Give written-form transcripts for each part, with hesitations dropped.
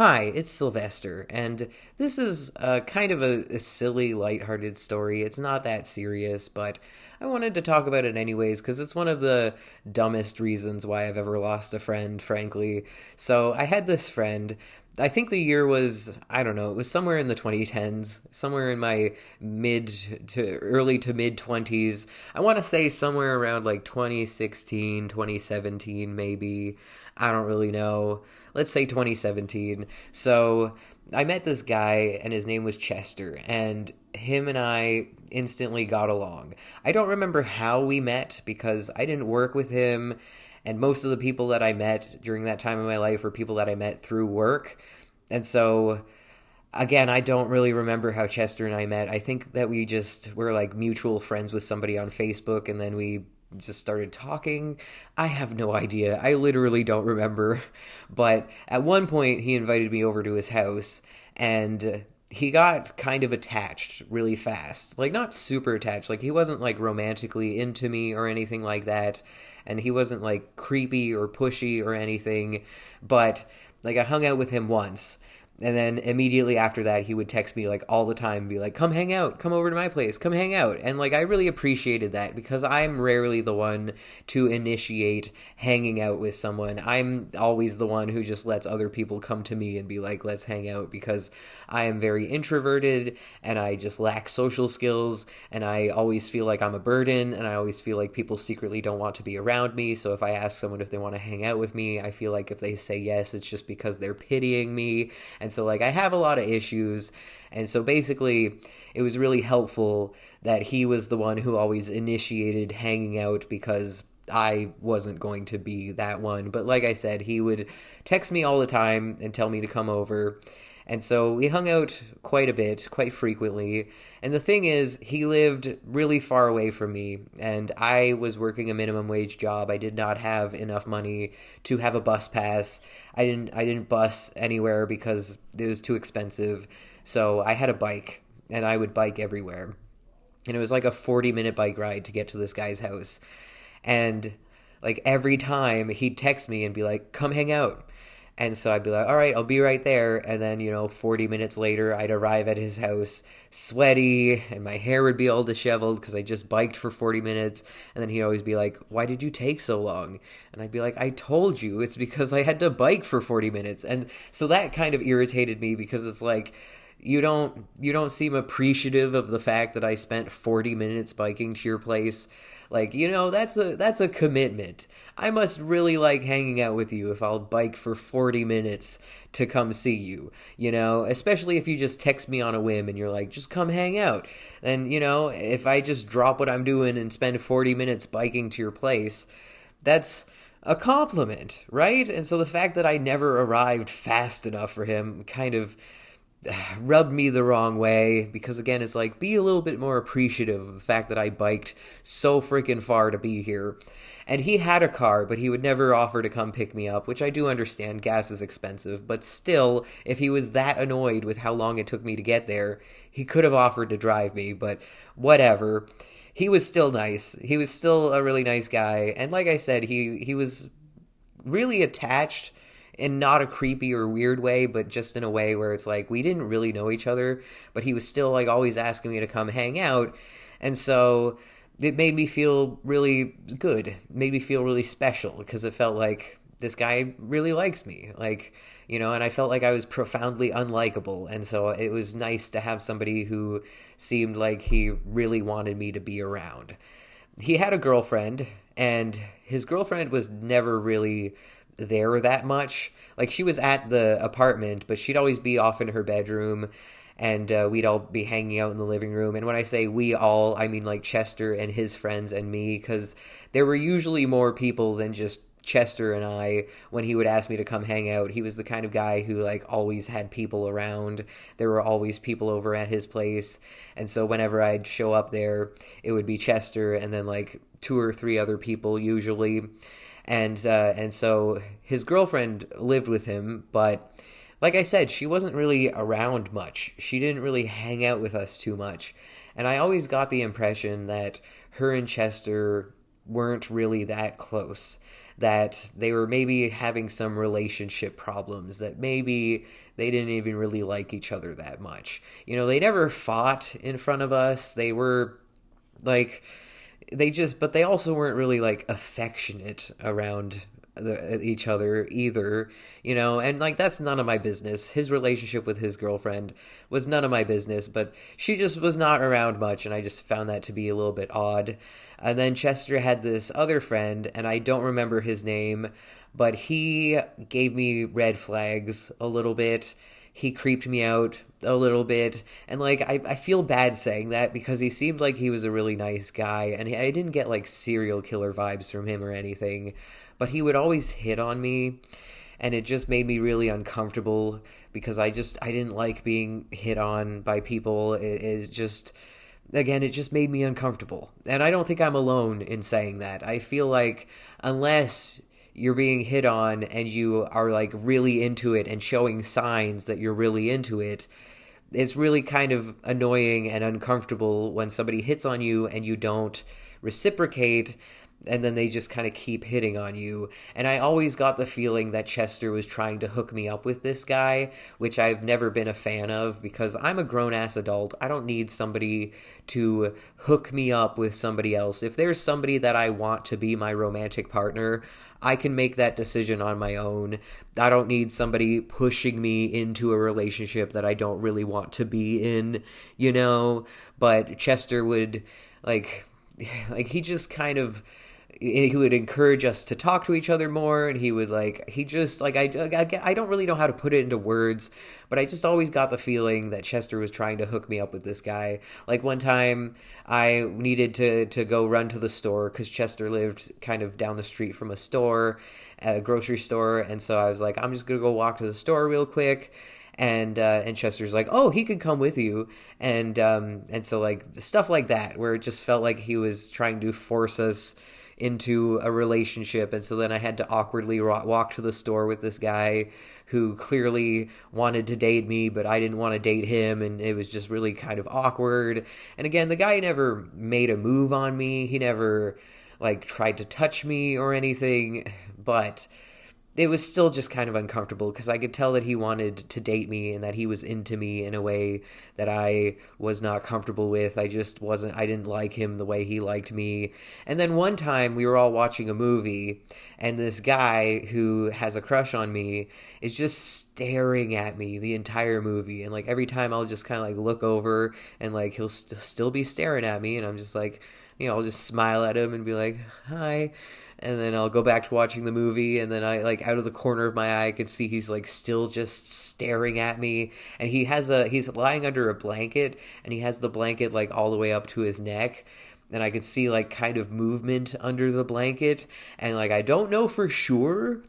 Hi, it's Sylvester, and this is kind of a silly, lighthearted story. It's not that serious, but I wanted to talk about it anyways because it's one of the dumbest reasons why I've ever lost a friend, frankly. So I had this friend. I think the year was, I don't know, it was somewhere in the 2010s, somewhere in my mid to early to mid 20s. I want to say somewhere around like 2016, 2017, maybe. I don't really know. Let's say 2017. So I met this guy, and his name was Chester, and him and I instantly got along. I don't remember how we met because I didn't work with him, and most of the people that I met during that time in my life were people that I met through work. And so again, I don't really remember how Chester and I met. I think that we just were like mutual friends with somebody on Facebook, and then we just started talking. I have no idea. I literally don't remember. But at one point, he invited me over to his house, and he got kind of attached really fast. Like, not super attached. Like, he wasn't like romantically into me or anything like that. And he wasn't like creepy or pushy or anything. But like, I hung out with him once. And then immediately after that, he would text me like all the time, be like, come hang out, come over to my place, come hang out. And like, I really appreciated that because I'm rarely the one to initiate hanging out with someone. I'm always the one who just lets other people come to me and be like, let's hang out, because I am very introverted and I just lack social skills, and I always feel like I'm a burden, and I always feel like people secretly don't want to be around me. So if I ask someone if they want to hang out with me, I feel like if they say yes, it's just because they're pitying me. And so, like, I have a lot of issues. And so basically, it was really helpful that he was the one who always initiated hanging out because I wasn't going to be that one. But like I said, he would text me all the time and tell me to come over. And so we hung out quite a bit, quite frequently. And the thing is, he lived really far away from me, and I was working a minimum wage job. I did not have enough money to have a bus pass. I didn't bus anywhere because it was too expensive. So I had a bike, and I would bike everywhere. And it was like a 40-minute bike ride to get to this guy's house. And like every time he'd text me and be like, come hang out. And so I'd be like, all right, I'll be right there. And then, 40 minutes later, I'd arrive at his house sweaty, and my hair would be all disheveled because I just biked for 40 minutes. And then he'd always be like, why did you take so long? And I'd be like, I told you, it's because I had to bike for 40 minutes. And so that kind of irritated me because it's like, you don't seem appreciative of the fact that I spent 40 minutes biking to your place. Like, that's a commitment. I must really like hanging out with you if I'll bike for 40 minutes to come see you, especially if you just text me on a whim and you're like, just come hang out. Then, if I just drop what I'm doing and spend 40 minutes biking to your place, that's a compliment, right? And so the fact that I never arrived fast enough for him kind of rubbed me the wrong way, because again, it's like, be a little bit more appreciative of the fact that I biked so freaking far to be here. And he had a car, but he would never offer to come pick me up, which I do understand. Gas is expensive, but still, if he was that annoyed with how long it took me to get there, he could have offered to drive me. But whatever, he was still nice. He was still a really nice guy. And like I said, he was really attached, in not a creepy or weird way, but just in a way where it's like, we didn't really know each other, but he was still like always asking me to come hang out. And so it made me feel really good, it made me feel really special, because it felt like this guy really likes me, like, and I felt like I was profoundly unlikable. And so it was nice to have somebody who seemed like he really wanted me to be around. He had a girlfriend, and his girlfriend was never really there that much. Like, she was at the apartment, but she'd always be off in her bedroom, and we'd all be hanging out in the living room. And when I say we all, I mean like Chester and his friends and me, because there were usually more people than just Chester and I when he would ask me to come hang out. He was the kind of guy who like always had people around. There were always people over at his place. And so whenever I'd show up there, it would be Chester and then like two or three other people usually. And so his girlfriend lived with him, but like I said, she wasn't really around much. She didn't really hang out with us too much. And I always got the impression that her and Chester weren't really that close, that they were maybe having some relationship problems, that maybe they didn't even really like each other that much. They never fought in front of us. They were like, but they also weren't really like affectionate around each other either, and like that's none of my business. His relationship with his girlfriend was none of my business, but she just was not around much, and I just found that to be a little bit odd. And then Chester had this other friend, and I don't remember his name, but he gave me red flags a little bit. He creeped me out a little bit. And like, I feel bad saying that because he seemed like he was a really nice guy, and I didn't get like serial killer vibes from him or anything, but he would always hit on me. And it just made me really uncomfortable because I didn't like being hit on by people. It just, again, it just made me uncomfortable. And I don't think I'm alone in saying that. I feel like unless you're being hit on and you are like really into it and showing signs that you're really into it, it's really kind of annoying and uncomfortable when somebody hits on you and you don't reciprocate, and then they just kind of keep hitting on you. And I always got the feeling that Chester was trying to hook me up with this guy, which I've never been a fan of because I'm a grown-ass adult. I don't need somebody to hook me up with somebody else. If there's somebody that I want to be my romantic partner, I can make that decision on my own. I don't need somebody pushing me into a relationship that I don't really want to be in, But Chester would, like he just kind of, he would encourage us to talk to each other more, and he would he just I don't really know how to put it into words, but I just always got the feeling that Chester was trying to hook me up with this guy. Like one time I needed to go run to the store because Chester lived kind of down the street from a grocery store, and so I was like, I'm just gonna go walk to the store real quick. And Chester's like, oh, he could come with you, and so like stuff like that, where it just felt like he was trying to force us into a relationship. And so then I had to awkwardly walk to the store with this guy who clearly wanted to date me, but I didn't want to date him, and it was just really kind of awkward. And again, the guy never made a move on me. He never like tried to touch me or anything, but it was still just kind of uncomfortable because I could tell that he wanted to date me and that he was into me in a way that I was not comfortable with. I didn't like him the way he liked me. And then one time we were all watching a movie, and this guy who has a crush on me is just staring at me the entire movie. And like every time I'll just kind of like look over, and like he'll still be staring at me, and I'm just like, I'll just smile at him and be like, hi. And then I'll go back to watching the movie, and then I like out of the corner of my eye I could see he's like still just staring at me, and he's lying under a blanket, and he has the blanket like all the way up to his neck, and I could see like kind of movement under the blanket, and like I don't know for sure,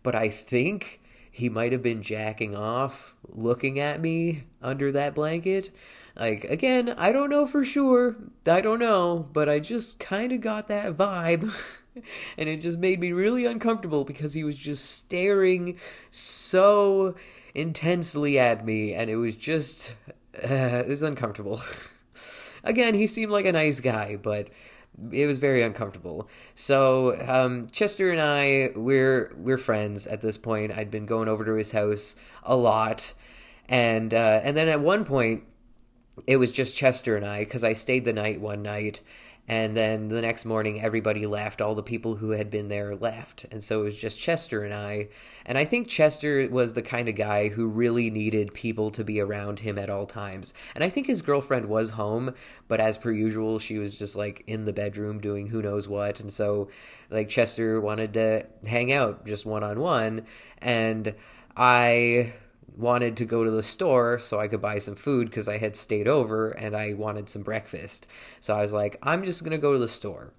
but I think he might have been jacking off looking at me under that blanket. Like, again, I don't know for sure. I don't know, but I just kind of got that vibe. And it just made me really uncomfortable because he was just staring so intensely at me, and it was just, it was uncomfortable. Again, he seemed like a nice guy, but it was very uncomfortable. So Chester and I, we're friends at this point. I'd been going over to his house a lot, and then at one point it was just Chester and I, because I stayed the night one night, and then the next morning everybody left. All the people who had been there left, and so it was just Chester and I. And I think Chester was the kind of guy who really needed people to be around him at all times. And I think his girlfriend was home, but as per usual, she was just like in the bedroom doing who knows what. And so like Chester wanted to hang out just one-on-one, and I wanted to go to the store so I could buy some food because I had stayed over and I wanted some breakfast. So I was like, I'm just going to go to the store.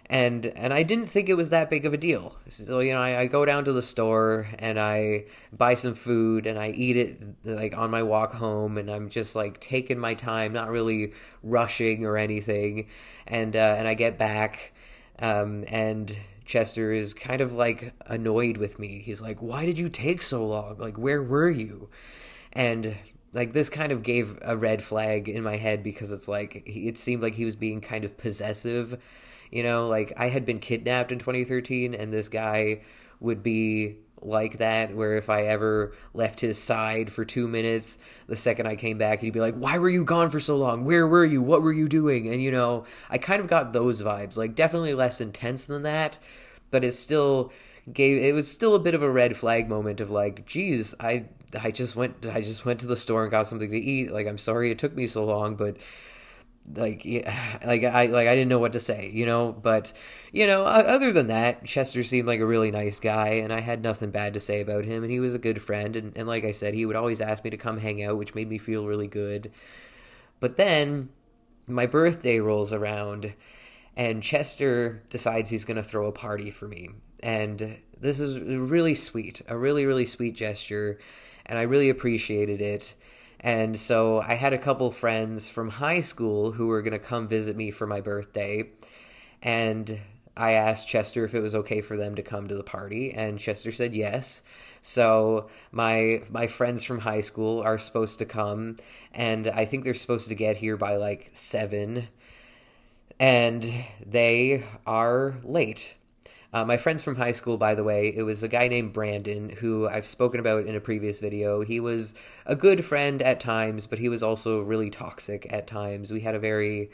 And I didn't think it was that big of a deal. So, I go down to the store and I buy some food and I eat it like on my walk home, and I'm just like taking my time, not really rushing or anything. And I get back, and Chester is kind of like annoyed with me. He's like, why did you take so long? Like, where were you? And like this kind of gave a red flag in my head because it's like it seemed like he was being kind of possessive. Like I had been kidnapped in 2013, and this guy would be like that, where if I ever left his side for 2 minutes, the second I came back, he'd be like, "Why were you gone for so long? Where were you? What were you doing?" And I kind of got those vibes, like definitely less intense than that, but it was still a bit of a red flag moment of like, geez, I just went to the store and got something to eat. Like, I'm sorry it took me so long, but like, yeah, I didn't know what to say, but other than that, Chester seemed like a really nice guy, and I had nothing bad to say about him, and he was a good friend, and like I said, he would always ask me to come hang out, which made me feel really good. But then my birthday rolls around, and Chester decides he's going to throw a party for me. And this is really sweet, a really, really sweet gesture, and I really appreciated it. And so I had a couple friends from high school who were going to come visit me for my birthday, and I asked Chester if it was okay for them to come to the party, and Chester said yes. So my friends from high school are supposed to come, and I think they're supposed to get here by like 7, and they are late. My friends from high school, by the way, it was a guy named Brandon, who I've spoken about in a previous video. He was a good friend at times, but he was also really toxic at times. We had a very,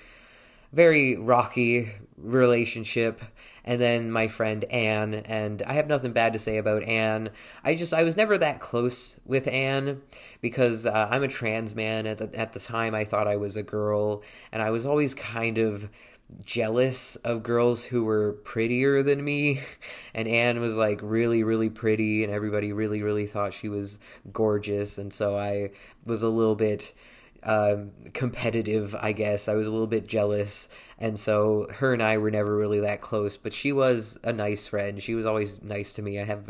very rocky relationship. And then my friend Anne, and I have nothing bad to say about Anne. I was never that close with Anne because I'm a trans man. At the time, I thought I was a girl, and I was always kind of jealous of girls who were prettier than me. And Anne was like really, really pretty, and everybody really, really thought she was gorgeous. And so I was a little bit competitive, I guess. I was a little bit jealous, and so her and I were never really that close, but she was a nice friend. She was always nice to me. I have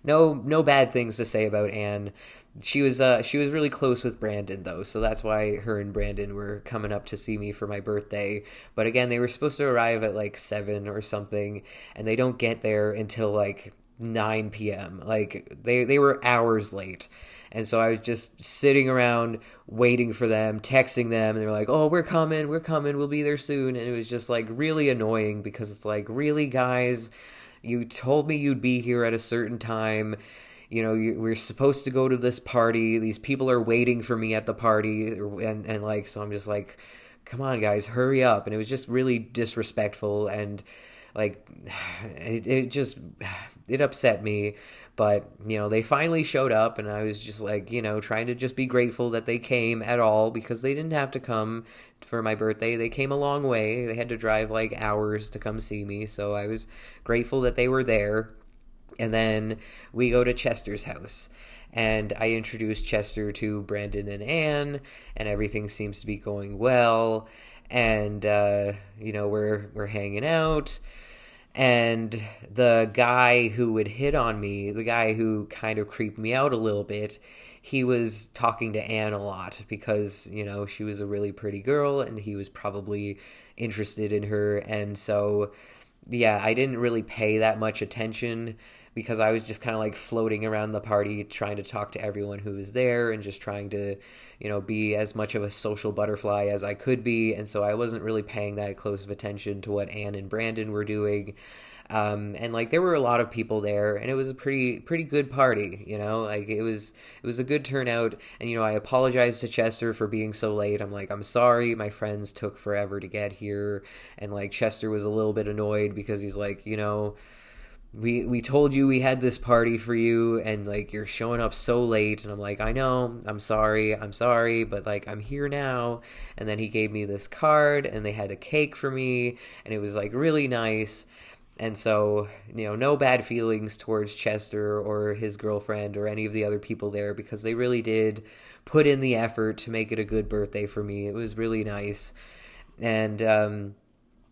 no bad things to say about Anne. She was really close with Brandon though, so that's why her and Brandon were coming up to see me for my birthday. But again, they were supposed to arrive at like 7 or something, and they don't get there until like 9 p.m. Like they were hours late. And so I was just sitting around waiting for them, texting them, and they're like, "Oh, we're coming, we'll be there soon." And it was just like really annoying because it's like, really, guys, you told me you'd be here at a certain time. We're supposed to go to this party. These people are waiting for me at the party. And like, so I'm just like, come on, guys, hurry up. And it was just really disrespectful. And like, it upset me. But, they finally showed up, and I was just like, trying to just be grateful that they came at all, because they didn't have to come for my birthday. They came a long way. They had to drive like hours to come see me. So I was grateful that they were there. And then we go to Chester's house, and I introduced Chester to Brandon and Anne, and everything seems to be going well. And, we're hanging out. And the guy who would hit on me, the guy who kind of creeped me out a little bit, he was talking to Anne a lot because, she was a really pretty girl, and he was probably interested in her. And so, yeah, I didn't really pay that much attention because I was just kind of like floating around the party trying to talk to everyone who was there and just trying to, be as much of a social butterfly as I could be. And so I wasn't really paying that close of attention to what Anne and Brandon were doing. And like there were a lot of people there, and it was a pretty good party, like it was a good turnout. And I apologized to Chester for being so late. I'm like, I'm sorry, my friends took forever to get here. And like Chester was a little bit annoyed because he's like, we told you we had this party for you, and like you're showing up so late. And I'm like, I know, I'm sorry, but like I'm here now. And then he gave me this card, and they had a cake for me, and it was like really nice. And so, no bad feelings towards Chester or his girlfriend or any of the other people there, because they really did put in the effort to make it a good birthday for me. It was really nice. And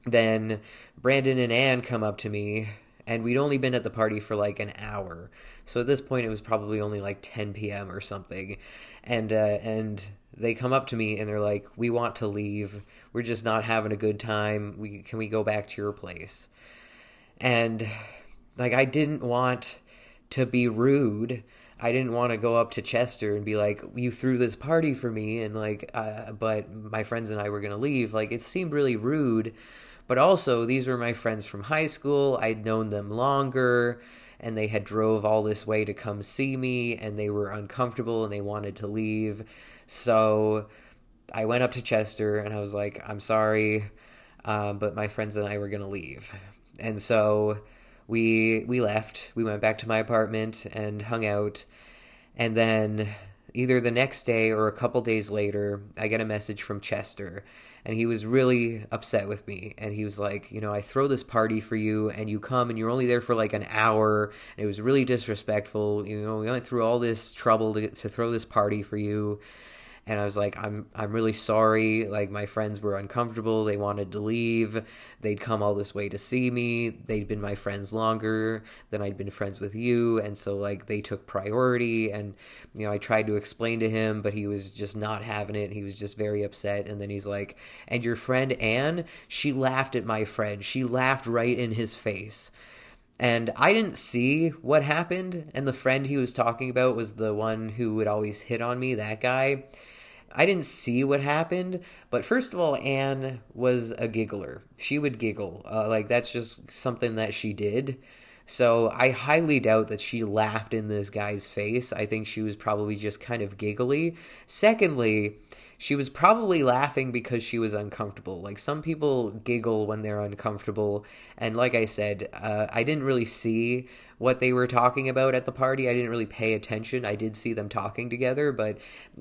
then Brandon and Anne come up to me, and we'd only been at the party for like an hour. So at this point, it was probably only like 10 p.m. or something. And they come up to me, and they're like, "We want to leave. We're just not having a good time. Can we go back to your place?" And like, I didn't want to be rude. I didn't want to go up to Chester and be like, "You threw this party for me," and like, but my friends and I were going to leave. Like, it seemed really rude. But also, these were my friends from high school. I'd known them longer, and they had drove all this way to come see me, and they were uncomfortable and they wanted to leave. So I went up to Chester and I was like, I'm sorry, but my friends and I were going to leave. And so we left. We went back to my apartment and hung out. And then either the next day or a couple days later, I get a message from Chester. And he was really upset with me. And he was like, I throw this party for you and you come and you're only there for like an hour. And it was really disrespectful. We went through all this trouble to throw this party for you. And I was like, I'm really sorry. Like, my friends were uncomfortable. They wanted to leave. They'd come all this way to see me. They'd been my friends longer than I'd been friends with you. And so, like, they took priority. And, I tried to explain to him, but he was just not having it. He was just very upset. And then he's like, and your friend Anne, she laughed at my friend. She laughed right in his face. And I didn't see what happened. And the friend he was talking about was the one who would always hit on me, that guy. I didn't see what happened, but first of all, Anne was a giggler. She would giggle. That's just something that she did. So I highly doubt that she laughed in this guy's face. I think she was probably just kind of giggly. Secondly, she was probably laughing because she was uncomfortable. Like, some people giggle when they're uncomfortable. And like I said, I didn't really see what they were talking about at the party. I didn't really pay attention. I did see them talking together,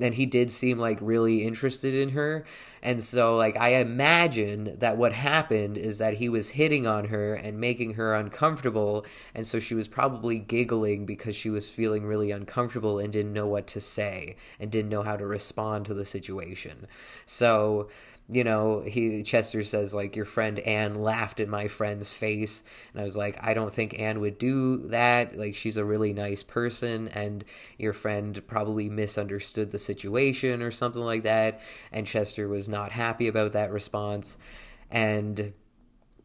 and he did seem like really interested in her. And so, like, I imagine that what happened is that he was hitting on her and making her uncomfortable. And so she was probably giggling because she was feeling really uncomfortable and didn't know what to say and didn't know how to respond to the situation. So, Chester says, like, your friend Anne laughed in my friend's face. And I was like, I don't think Anne would do that. Like, she's a really nice person, and your friend probably misunderstood the situation or something like that. And Chester was not happy about that response. And,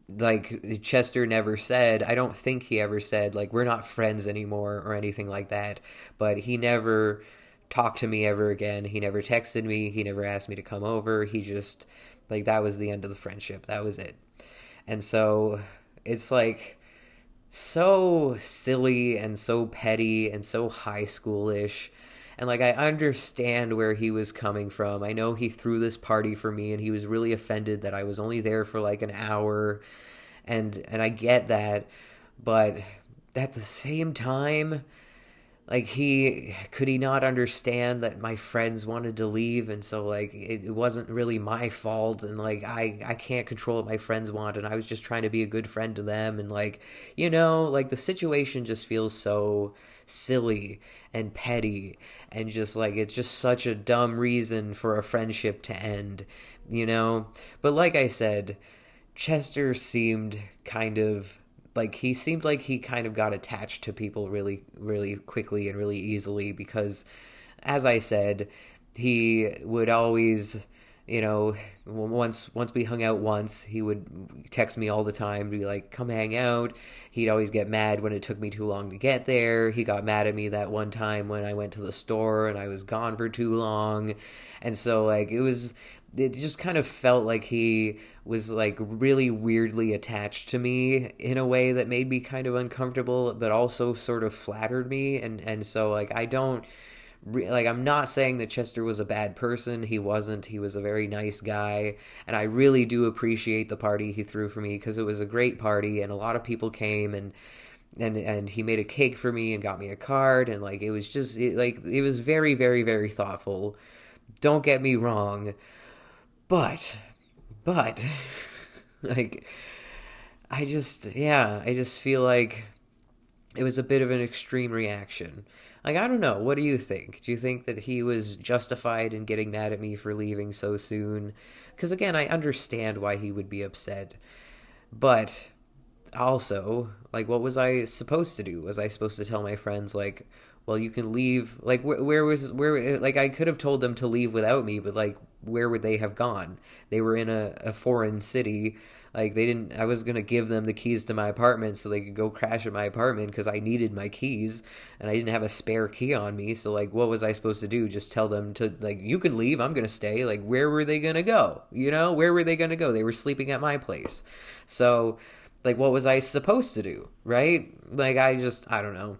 like, Chester never said, I don't think he ever said, like, we're not friends anymore or anything like that. But he never talked to me ever again. He never texted me. He never asked me to come over. He just, like, that was the end of the friendship. That was it. And so it's like so silly and so petty and so high schoolish. And, like, I understand where he was coming from. I know he threw this party for me and he was really offended that I was only there for like an hour. And I get that. But at the same time, like, could he not understand that my friends wanted to leave, and so, like, it wasn't really my fault, and, like, I can't control what my friends want, and I was just trying to be a good friend to them, and, like, like, the situation just feels so silly and petty, and just, like, it's just such a dumb reason for a friendship to end, But like I said, Chester seemed kind of like he kind of got attached to people really, really quickly and really easily because, as I said, he would always, once we hung out once, he would text me all the time, be like, come hang out. He'd always get mad when it took me too long to get there. He got mad at me that one time when I went to the store and I was gone for too long. And so, like, it just kind of felt like he was, like, really weirdly attached to me in a way that made me kind of uncomfortable, but also sort of flattered me. And so, like, I'm not saying that Chester was a bad person. He wasn't. He was a very nice guy. And I really do appreciate the party he threw for me because it was a great party and a lot of people came and he made a cake for me and got me a card. And, like, it was just, it was very, very, very thoughtful. Don't get me wrong. But, like, I just feel like it was a bit of an extreme reaction. Like, I don't know. What do you think? Do you think that he was justified in getting mad at me for leaving so soon? Because, again, I understand why he would be upset. But also, like, what was I supposed to do? Was I supposed to tell my friends, like, well, you can leave? Like, where like, I could have told them to leave without me, but, like, where would they have gone? They were in a foreign city. Like they didn't. I was gonna give them the keys to my apartment so they could go crash at my apartment because I needed my keys and I didn't have a spare key on me. So like, what was I supposed to do? Just tell them to like, you can leave. I'm gonna stay. Like, where were they gonna go? You know, where were they gonna go? They were sleeping at my place. So like, what was I supposed to do? Right? Like, I don't know.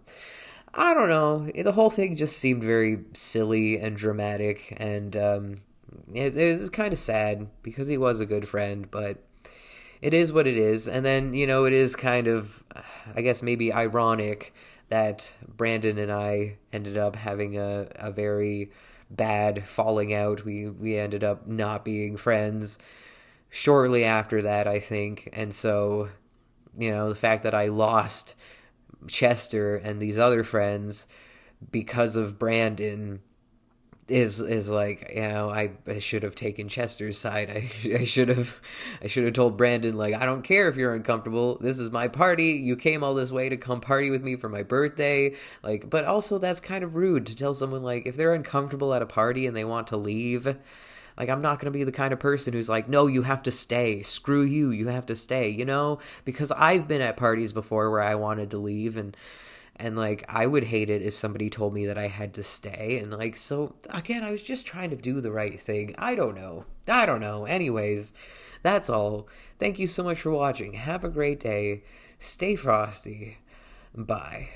I don't know. The whole thing just seemed very silly and dramatic, and it was kind of sad because he was a good friend, but it is what it is. And then, it is kind of, I guess, maybe ironic that Brandon and I ended up having a very bad falling out. We ended up not being friends shortly after that, I think. And so, the fact that I lost Chester and these other friends because of Brandon is like, I should have taken Chester's side. I should have told Brandon, like, I don't care if you're uncomfortable. This is my party. You came all this way to come party with me for my birthday. Like, but also that's kind of rude to tell someone, like, if they're uncomfortable at a party and they want to leave. Like, I'm not going to be the kind of person who's like, no, you have to stay. Screw you. You have to stay, Because I've been at parties before where I wanted to leave, and like, I would hate it if somebody told me that I had to stay. And like, so again, I was just trying to do the right thing. I don't know. Anyways, that's all. Thank you so much for watching. Have a great day. Stay frosty. Bye.